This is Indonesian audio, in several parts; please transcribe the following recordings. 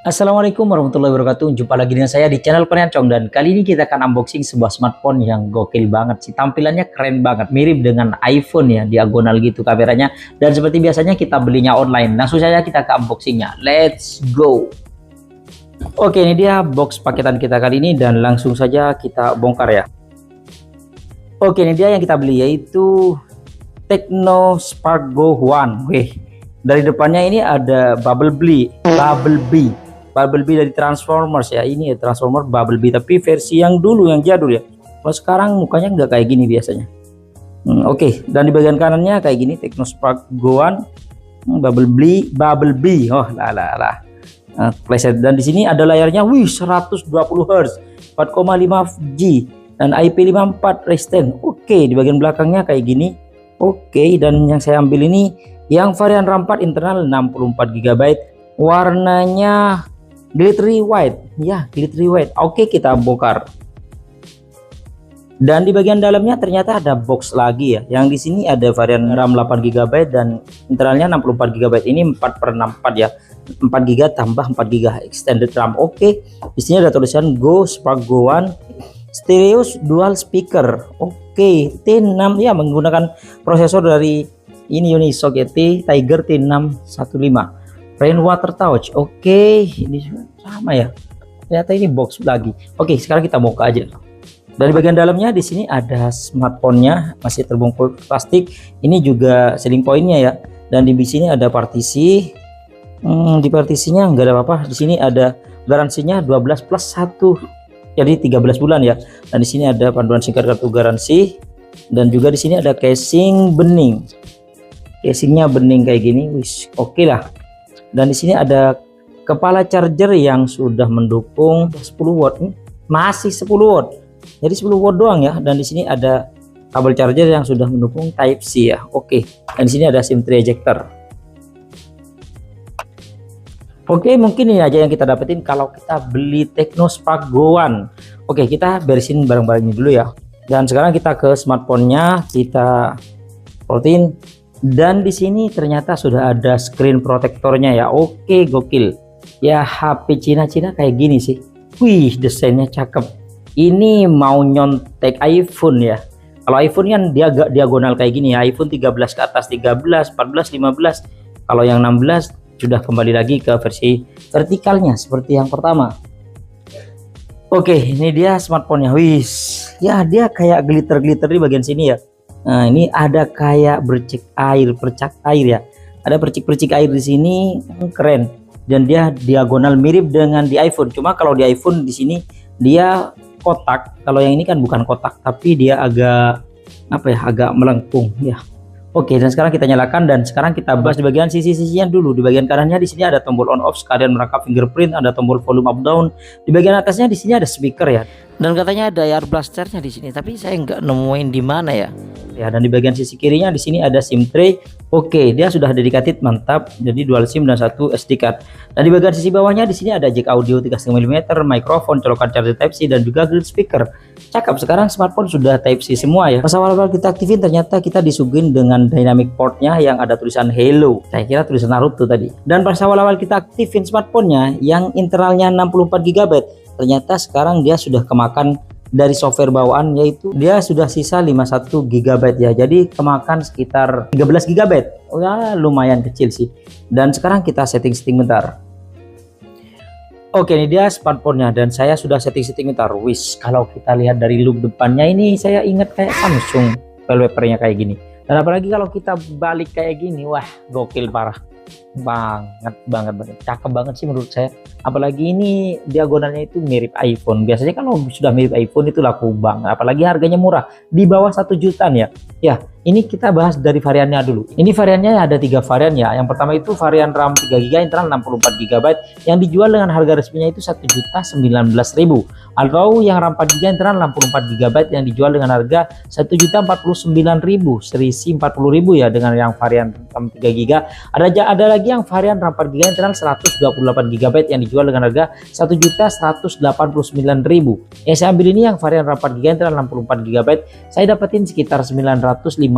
Assalamualaikum warahmatullahi wabarakatuh. Jumpa lagi dengan saya di channel Kurnian Chong, dan kali ini kita akan unboxing sebuah smartphone yang gokil banget sih. Tampilannya keren banget, mirip dengan iPhone ya, diagonal gitu kameranya. Dan seperti biasanya kita belinya online. Langsung saja kita ke unboxingnya. Let's go. Oke, ini dia box paketan kita kali ini dan langsung saja kita bongkar ya. Oke, ini dia yang kita beli, yaitu Tecno Spark Go One. Wih, dari depannya ini ada Bumblebee dari Transformers ya. Ini ya Transformer Bumblebee, tapi versi yang dulu, yang jadul ya. Kalau sekarang mukanya nggak kayak gini biasanya. Oke. Dan di bagian kanannya kayak gini, Tecno Spark Go One, Bumblebee. Oh lah. Playset. Dan di sini ada layarnya, wih, 120 Hz, 4,5G dan IP54 resistant. Oke, di bagian belakangnya kayak gini. Oke, dan yang saya ambil ini yang varian RAM 4 internal 64 GB, warnanya glittery white ya, glittery white. Oke, kita bongkar. Dan di bagian dalamnya ternyata ada box lagi ya, yang di sini ada varian RAM 8 GB dan internalnya 64 GB. Ini 4/64 ya, 4 GB tambah 4 GB extended RAM. Oke, di sini ada tulisan Go Spark Go One stereo dual speaker. Oke, T6 ya, menggunakan prosesor dari ini Unisoc ya, Tiger T615 Rainwater Touch. Oke, ini sama ya, ternyata ini box lagi. Oke, sekarang kita buka aja. Dari bagian dalamnya di sini ada smartphone-nya, masih terbungkus plastik. Ini juga selling point-nya ya. Dan di sini ada partisi. Di partisinya nggak ada apa-apa. Di sini ada garansinya 12 plus 1, jadi 13 bulan ya. Dan di sini ada panduan singkat kartu garansi. Dan juga di sini ada casing bening. Casingnya bening kayak gini, wis oke lah. Dan di sini ada kepala charger yang sudah mendukung 10 watt. Masih 10 watt. Jadi 10 watt doang ya. Dan di sini ada kabel charger yang sudah mendukung Type C ya. Oke. Dan di sini ada SIM tray ejector. Oke, mungkin ini aja yang kita dapetin kalau kita beli Tecno Spark Go One. Oke, kita beresin barang-barangnya dulu ya. Dan sekarang kita ke smartphone-nya, kita protein. Dan di sini ternyata sudah ada screen protectornya ya. Oke, gokil. Ya, HP Cina-Cina kayak gini sih. Wih, desainnya cakep. Ini mau nyontek iPhone ya. Kalau iPhone kan dia agak diagonal kayak gini ya. iPhone 13 ke atas, 13, 14, 15. Kalau yang 16 sudah kembali lagi ke versi vertikalnya seperti yang pertama. Oke, ini dia smartphone-nya. Wih, ya dia kayak glitter-glitter di bagian sini ya. Nah, ini ada kayak percak air ya. Ada percik-percik air di sini, keren. Dan dia diagonal mirip dengan di iPhone. Cuma kalau di iPhone di sini dia kotak. Kalau yang ini kan bukan kotak, tapi dia agak apa ya, agak melengkung ya. Oke, dan sekarang kita nyalakan dan sekarang kita bahas di bagian sisi-sisinya dulu. Di bagian kanannya di sini ada tombol on off sekalian merangkap fingerprint, ada tombol volume up down. Di bagian atasnya di sini ada speaker ya. Dan katanya ada air blasternya di sini, tapi saya nggak nemuin di mana ya. Ya, dan di bagian sisi kirinya di sini ada SIM tray. Oke, dia sudah dedicated, mantap. Jadi dual SIM dan satu SD card. Dan di bagian sisi bawahnya di sini ada jack audio 3,5 mm, mikrofon, colokan charger Type C dan juga grill speaker. Cakep, sekarang smartphone sudah Type C semua ya. Pas awal-awal kita aktifin ternyata kita disuguhin dengan dynamic portnya yang ada tulisan Hello. Saya kira tulisan Naruto tadi. Dan pas awal-awal kita aktifin smartphone-nya yang internalnya 64 GB, ternyata sekarang dia sudah kemakan dari software bawaan, yaitu dia sudah sisa 51 GB ya. Jadi kemakan sekitar 13 GB. Oh ya, lumayan kecil sih. Dan sekarang kita setting bentar. Oke, ini dia smartphone-nya dan saya sudah setting bentar. Wis, kalau kita lihat dari look depannya ini saya ingat kayak Samsung wallpaper-nya kayak gini. Dan apalagi kalau kita balik kayak gini, wah, gokil parah. Banget, cakep banget sih menurut saya. Apalagi ini diagonalnya itu mirip iPhone. Biasanya kalau sudah mirip iPhone itu laku banget, apalagi harganya murah di bawah 1 jutaan ya. Ya, ini kita bahas dari variannya dulu. Ini variannya ada 3 varian ya. Yang pertama itu varian RAM 3 GB internal 64 GB yang dijual dengan harga resminya itu 1.019.000, atau yang RAM 4 GB internal 64 GB yang dijual dengan harga 1.049.000, serisi 40.000 ya, dengan yang varian RAM 3 GB. Ada lagi yang varian RAM 4 GB internal 128 GB yang dijual dengan harga 1.189.000. Yang saya ambil ini yang varian RAM 4 GB internal 64 GB, saya dapetin sekitar 950.000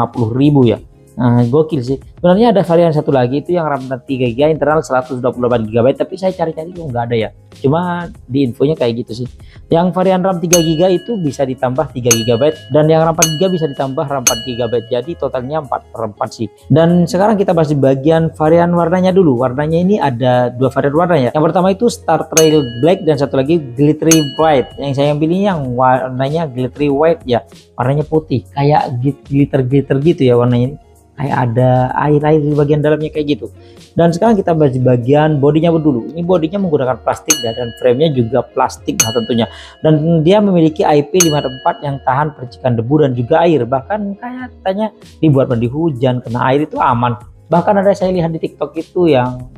ya. Nah, gokil sih. Sebenarnya ada varian satu lagi itu yang RAM 3 GB, internal 128 GB, tapi saya cari-cari kok nggak ada ya. Cuma di infonya kayak gitu sih. Yang varian RAM 3 GB itu bisa ditambah 3 GB, dan yang RAM 4 GB bisa ditambah RAM 4 GB. Jadi totalnya 4/4 sih. Dan sekarang kita bahas di bagian varian warnanya dulu. Warnanya ini ada dua varian warnanya. Yang pertama itu Star Trail Black dan satu lagi Glittery White. Yang saya pilih yang warnanya Glittery White ya. Warnanya putih, kayak glitter-glitter gitu ya warnanya ini. Kayak ada air-air di bagian dalamnya kayak gitu. Dan sekarang kita bahas di bagian bodinya dulu. Ini bodinya menggunakan plastik dan framenya juga plastik nah tentunya. Dan dia memiliki IP54 yang tahan percikan debu dan juga air. Bahkan katanya dibuat mandi hujan, kena air itu aman. Bahkan ada saya lihat di TikTok itu yang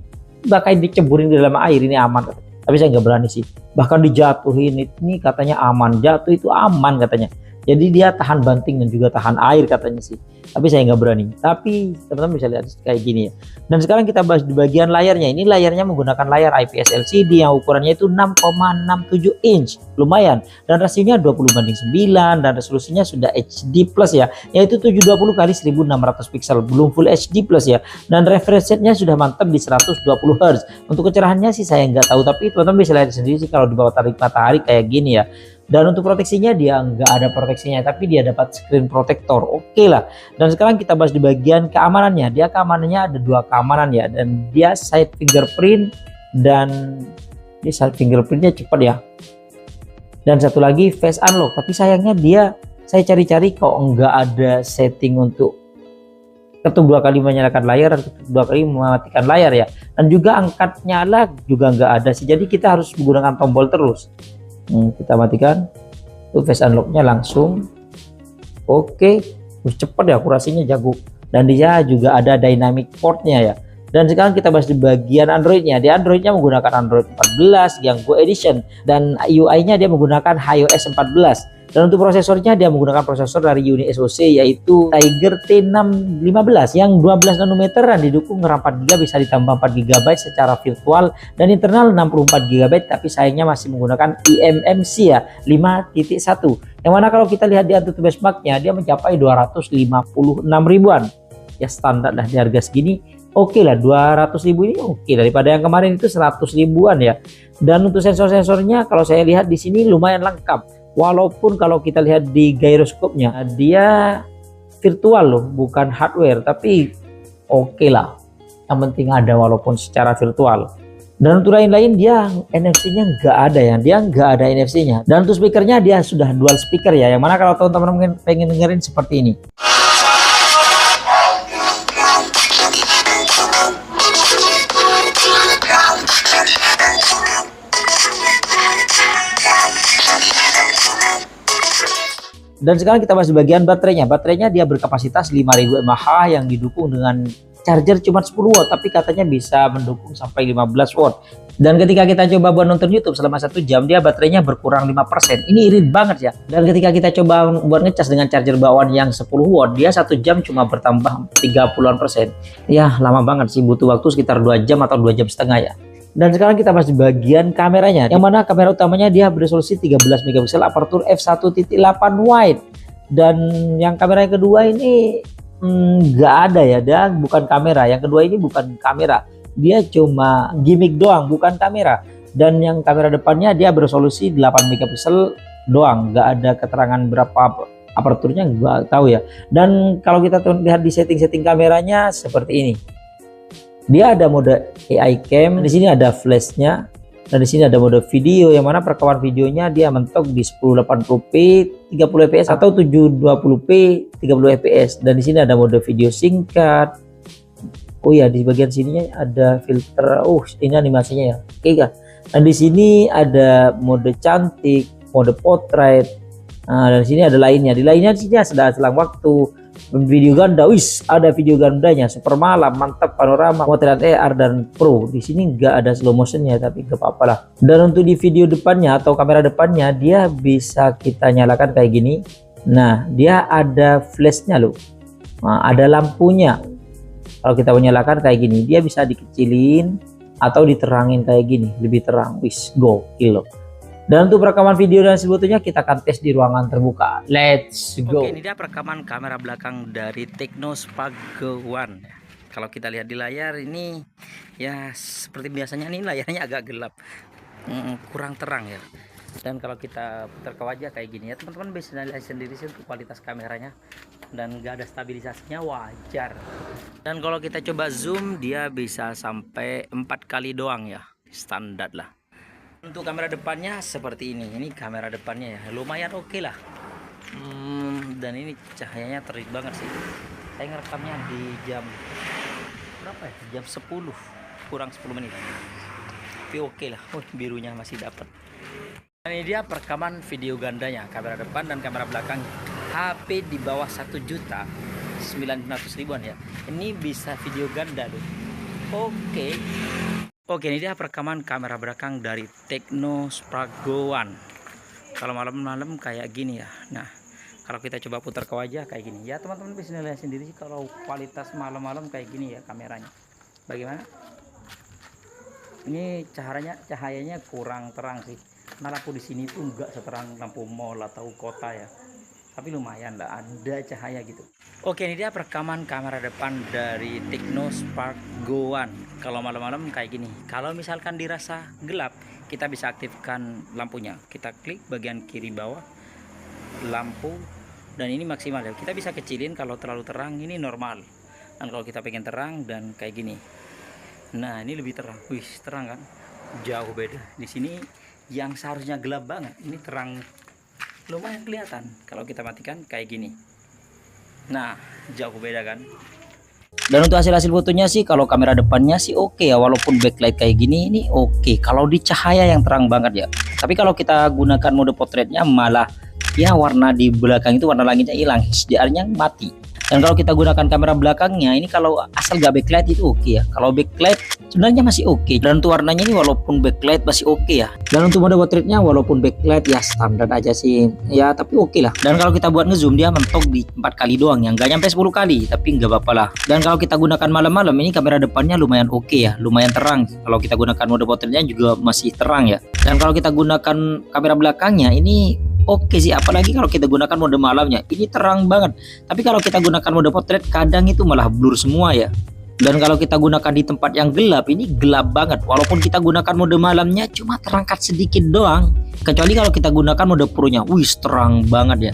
bahkan diceburin di dalam air ini aman. Tapi saya nggak berani sih. Bahkan dijatuhin ini katanya aman. Jatuh itu aman katanya. Jadi dia tahan banting dan juga tahan air katanya sih. Tapi saya nggak berani. Tapi teman-teman bisa lihat kayak gini ya. Dan sekarang kita bahas di bagian layarnya. Ini layarnya menggunakan layar IPS LCD yang ukurannya itu 6,67 inch. Lumayan. Dan rasionya 20:9 dan resolusinya sudah HD plus ya. Yaitu 720 x 1600 pixel. Belum full HD plus ya. Dan refresh rate-nya sudah mantap di 120 Hz. Untuk kecerahannya sih saya nggak tahu. Tapi teman-teman bisa lihat sendiri sih kalau di bawah tarik matahari kayak gini ya. Dan untuk proteksinya dia nggak ada proteksinya, tapi dia dapat screen protector. Oke lah. Dan sekarang kita bahas di bagian keamanannya. Dia keamanannya ada dua keamanan ya, dan dia side fingerprint dan ini side fingerprintnya cepat ya. Dan satu lagi face unlock. Tapi sayangnya dia saya cari-cari kok nggak ada setting untuk ketuk 2 kali menyalakan layar dan ketuk 2 kali mematikan layar ya. Dan juga angkat nyala juga nggak ada sih. Jadi kita harus menggunakan tombol terus. Kita matikan tuh face unlocknya langsung. Oke, cepat ya, akurasinya jago. Dan dia juga ada dynamic portnya ya. Dan sekarang kita bahas di bagian Androidnya. Di Androidnya menggunakan Android 14 yang Go Edition, dan UI-nya dia menggunakan iOS 14. Dan untuk prosesornya dia menggunakan prosesor dari Uni SoC yaitu Tiger T615 yang 12 nanometer dan didukung RAM 4 GB, bisa ditambah 4 GB secara virtual dan internal 64 GB, tapi sayangnya masih menggunakan eMMC ya 5.1, yang mana kalau kita lihat di Antutu benchmarknya dia mencapai 256 ribuan ya, standar lah di harga segini. Oke lah, 200.000 ini oke, daripada yang kemarin itu 100 ribuan ya. Dan untuk sensor-sensornya kalau saya lihat di sini lumayan lengkap. Walaupun kalau kita lihat di gyroscope-nya dia virtual loh, bukan hardware, tapi oke lah. Yang penting ada walaupun secara virtual. Dan untuk lain-lain dia NFC-nya nggak ada ya, dia nggak ada NFC-nya. Dan untuk speakernya dia sudah dual speaker ya, yang mana kalau teman-teman pengen dengerin seperti ini. Dan sekarang kita bahas di bagian baterainya. Baterainya dia berkapasitas 5000 mAh yang didukung dengan charger cuma 10 watt, tapi katanya bisa mendukung sampai 15 watt. Dan ketika kita coba buat nonton YouTube selama 1 jam, dia baterainya berkurang 5%. Ini irit banget ya. Dan ketika kita coba buat ngecas dengan charger bawaan yang 10 watt, dia 1 jam cuma bertambah 30%. Ya lama banget sih, butuh waktu sekitar 2 jam atau 2,5 jam ya. Dan sekarang kita bahas di bagian kameranya, yang mana kamera utamanya dia beresolusi 13 megapiksel, aperture f1.8 wide. Dan yang kamera yang kedua ini nggak ada ya, dia bukan kamera. Yang kedua ini bukan kamera, dia cuma gimmick doang, bukan kamera. Dan yang kamera depannya dia beresolusi 8 megapiksel doang, nggak ada keterangan berapa aperturnya, nggak tahu ya. Dan kalau kita lihat di setting-setting kameranya seperti ini. Dia ada mode AI cam, di sini ada flashnya, dan di sini ada mode video, yang mana perekaman videonya dia mentok di 1080p 30 fps atau 720p 30 fps. Dan di sini ada mode video singkat. Oh ya, di bagian sininya ada filter. Ini animasinya ya. Oke kan. Dan di sini ada mode cantik, mode portrait. Nah, dan di sini ada lainnya. Di lainnya di sini ada selang waktu. Video ganda, ada video gandanya, super malam, mantap, panorama, motret AR dan Pro. Di sini nggak ada slow motionnya, tapi nggak apa-apa lah. Dan untuk di video depannya atau kamera depannya dia bisa kita nyalakan kayak gini. Nah, dia ada flashnya loh. Nah, ada lampunya. Kalau kita menyalakan kayak gini, dia bisa dikecilin atau diterangin kayak gini, lebih terang. Gokil loh. Dan untuk perekaman video dan sebagainya kita akan tes di ruangan terbuka. Let's go. Oke, ini dia perekaman kamera belakang dari Technospark Go One. Kalau kita lihat di layar ini ya seperti biasanya, ini layarnya agak gelap, kurang terang ya. Dan kalau kita putar ke wajah kayak gini ya, teman-teman bisa lihat sendiri sih untuk kualitas kameranya, dan gak ada stabilisasinya, wajar. Dan kalau kita coba zoom, dia bisa sampai 4 kali doang ya, standar lah. Untuk kamera depannya seperti ini kamera depannya ya lumayan oke lah. Dan ini cahayanya terik banget sih. Saya ngerekamnya di jam berapa ya, jam 10 kurang 10 menit, tapi oke lah. Birunya masih dapat. Dan ini dia perekaman video gandanya, kamera depan dan kamera belakang. HP di bawah 1.900.000-an ya, ini bisa video ganda loh. Oke, ini dia perekaman kamera belakang dari Technospark Go One. Kalau malam-malam kayak gini ya. Nah, kalau kita coba putar ke wajah kayak gini ya, teman-teman bisa lihat sendiri sih kalau kualitas malam-malam kayak gini ya kameranya. Bagaimana? Ini cahayanya kurang terang sih. Nah, lampu di sini tuh enggak seterang lampu mall atau kota ya. Tapi lumayan lah, ada cahaya gitu. Oke, ini dia perekaman kamera depan dari Technospark Go One. Kalau malam-malam kayak gini. Kalau misalkan dirasa gelap, kita bisa aktifkan lampunya. Kita klik bagian kiri bawah lampu, dan ini maksimal ya. Kita bisa kecilin kalau terlalu terang, ini normal. Dan kalau kita pengen terang dan kayak gini. Nah, ini lebih terang. Wih, terang kan? Jauh beda. Di sini yang seharusnya gelap banget, ini terang, lumayan kelihatan. Kalau kita matikan kayak gini. Nah, jauh beda kan. Dan untuk hasil fotonya sih, kalau kamera depannya sih oke ya, walaupun backlight kayak gini ini oke. Kalau di cahaya yang terang banget ya. Tapi kalau kita gunakan mode potretnya malah ya warna di belakang itu warna langitnya hilang, HDR-nya mati. Dan kalau kita gunakan kamera belakangnya ini, kalau asal gak backlight itu oke ya. Kalau backlight sebenarnya masih oke. Dan untuk warnanya ini walaupun backlight masih oke ya. Dan untuk mode potretnya walaupun backlight ya standar aja sih ya, tapi oke lah. Dan kalau kita buat ngezoom dia mentok di 4 kali doang ya, nggak nyampe 10 kali, tapi nggak apa-apa lah. Dan kalau kita gunakan malam-malam ini kamera depannya lumayan oke ya, lumayan terang. Kalau kita gunakan mode potretnya juga masih terang ya. Dan kalau kita gunakan kamera belakangnya ini oke sih, apalagi kalau kita gunakan mode malamnya ini terang banget. Tapi kalau kita gunakan mode potret kadang itu malah blur semua ya. Dan kalau kita gunakan di tempat yang gelap ini gelap banget, walaupun kita gunakan mode malamnya cuma terangkat sedikit doang. Kecuali kalau kita gunakan mode pro nya, wih terang banget ya.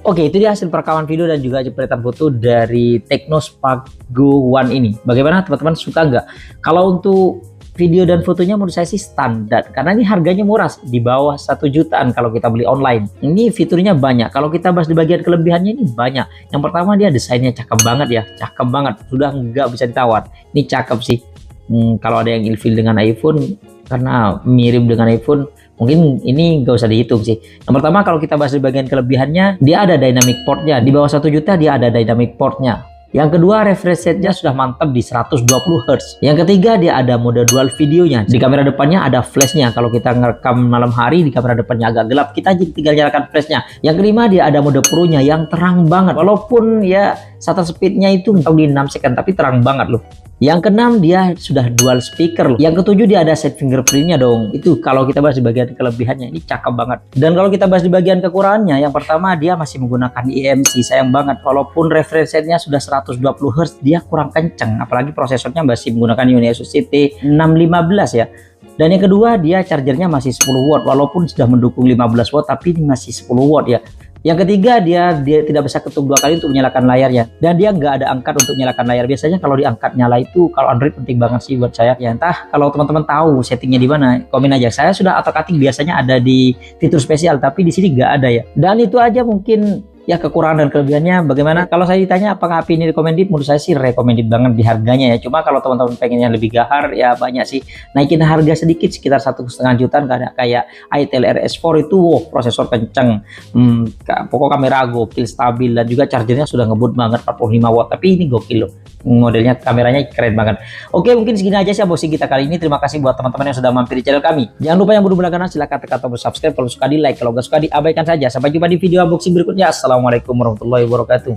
Oke, itu dia hasil perekaman video dan juga jepretan foto dari Technospark Go One ini. Bagaimana teman-teman, suka nggak? Kalau untuk video dan fotonya menurut saya sih standar, karena ini harganya murah, di bawah 1 jutaan kalau kita beli online. Ini fiturnya banyak. Kalau kita bahas di bagian kelebihannya ini banyak. Yang pertama, dia desainnya cakep banget ya, cakep banget, sudah nggak bisa ditawar. Ini cakep sih. Kalau ada yang ilfil dengan iPhone karena mirip dengan iPhone, mungkin ini nggak usah dihitung sih. Yang pertama, kalau kita bahas di bagian kelebihannya, dia ada dynamic portnya. Di bawah 1 juta dia ada dynamic portnya. Yang kedua, refresh rate-nya sudah mantap di 120 Hz. Yang ketiga, dia ada mode dual videonya. Di kamera depannya ada flashnya. Kalau kita ngerekam malam hari, di kamera depannya agak gelap, kita tinggal nyalakan flashnya. Yang kelima, dia ada mode pro-nya yang terang banget. Walaupun ya shutter speed-nya itu di 6 second, tapi terang banget loh. Yang keenam, dia sudah dual speaker loh. Yang ketujuh, dia ada set fingerprint-nya dong. Itu kalau kita bahas di bagian kelebihannya, ini cakep banget. Dan kalau kita bahas di bagian kekurangannya, yang pertama, dia masih menggunakan eMMC. Sayang banget, walaupun refresh rate-nya sudah 120 Hz, dia kurang kenceng. Apalagi prosesornya masih menggunakan Unisoc T615 ya. Dan yang kedua, dia chargernya masih 10 watt, walaupun sudah mendukung 15 watt, tapi ini masih 10 watt ya. Yang ketiga, dia tidak bisa ketuk 2 kali untuk menyalakan layarnya, dan dia nggak ada angkat untuk menyalakan layar. Biasanya kalau diangkat nyala itu kalau Android penting banget sih buat saya ya. Entah kalau teman-teman tahu settingnya di mana, komen aja. Saya sudah otak-atik biasanya ada di fitur spesial, tapi di sini nggak ada ya. Dan itu aja mungkin ya kekurangan dan kelebihannya. Bagaimana kalau saya ditanya apakah HP ini recommended, menurut saya sih recommended banget di harganya ya. Cuma kalau teman-teman pengennya lebih gahar ya banyak sih, naikin harga sedikit sekitar 1,5 jutaan. Kayak Itel RS4 itu prosesor kenceng, pokok kamera gokil, stabil, dan juga chargernya sudah ngebut banget 45 watt. Tapi ini gokil loh, modelnya, kameranya keren banget. Oke, mungkin segini aja sih unboxing kita kali ini. Terima kasih buat teman-teman yang sudah mampir di channel kami. Jangan lupa yang belum berlangganan silahkan tekan tombol subscribe. Kalau suka di like, kalau nggak suka diabaikan saja. Sampai jumpa di video unboxing berikutnya. Assalamualaikum warahmatullahi wabarakatuh.